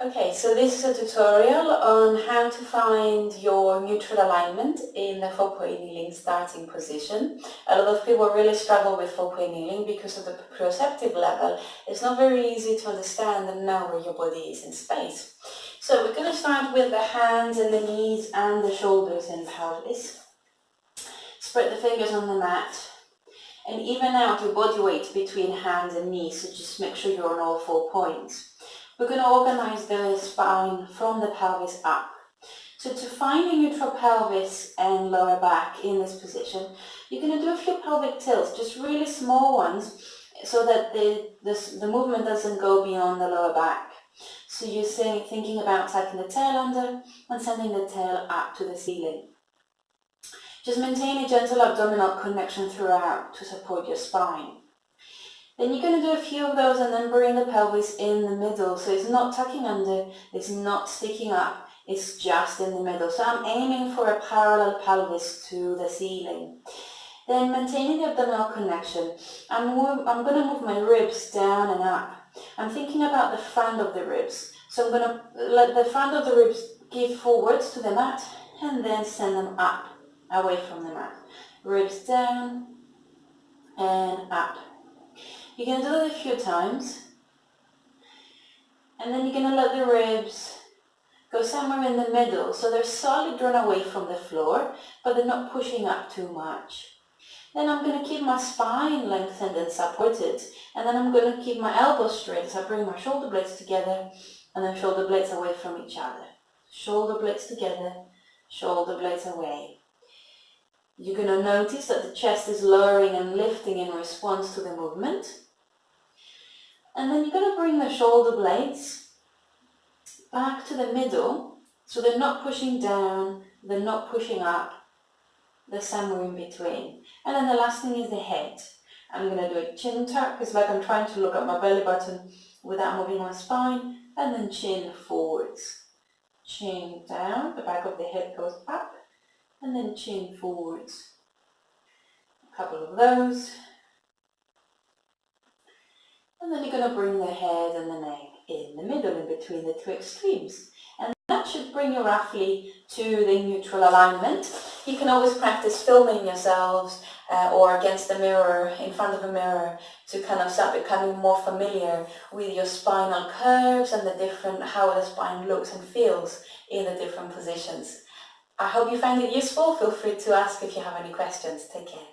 Okay, so this is a tutorial on how to find your neutral alignment in the four-point kneeling starting position. A lot of people really struggle with four-point kneeling because of the proprioceptive level. It's not very easy to understand and know where your body is in space. So we're going to start with the hands and the knees and the shoulders and pelvis. Spread the fingers on the mat and even out your body weight between hands and knees, so just make sure you're on all 4 points. We're going to organize the spine from the pelvis up. So to find a neutral pelvis and lower back in this position, you're going to do a few pelvic tilts, just really small ones, so that the movement doesn't go beyond the lower back. So you're thinking about tucking the tail under and sending the tail up to the ceiling. Just maintain a gentle abdominal connection throughout to support your spine. Then you're going to do a few of those and then bring the pelvis in the middle. So it's not tucking under, it's not sticking up, it's just in the middle. So I'm aiming for a parallel pelvis to the ceiling. Then maintaining the abdominal connection, I'm going to move my ribs down and up. I'm thinking about the front of the ribs. So I'm going to let the front of the ribs give forwards to the mat and then send them up, away from the mat. Ribs down and up. You can do it a few times, and then you're going to let the ribs go somewhere in the middle, so they're solid drawn away from the floor, but they're not pushing up too much. Then I'm going to keep my spine lengthened and supported, and then I'm going to keep my elbows straight, so I bring my shoulder blades together, and then shoulder blades away from each other. Shoulder blades together, shoulder blades away. You're going to notice that the chest is lowering and lifting in response to the movement. And then you're going to bring the shoulder blades back to the middle, so they're not pushing down, they're not pushing up, they're somewhere in between. And then the last thing is the head. I'm going to do a chin tuck, it's like I'm trying to look at my belly button without moving my spine, and then chin forwards. Chin down, the back of the head goes up, and then chin forwards. A couple of those. And then you're going to bring the head and the neck in the middle, in between the two extremes. And that should bring you roughly to the neutral alignment. You can always practice filming yourselves or against the mirror, in front of a mirror, to kind of start becoming more familiar with your spinal curves and how the spine looks and feels in the different positions. I hope you find it useful. Feel free to ask if you have any questions. Take care.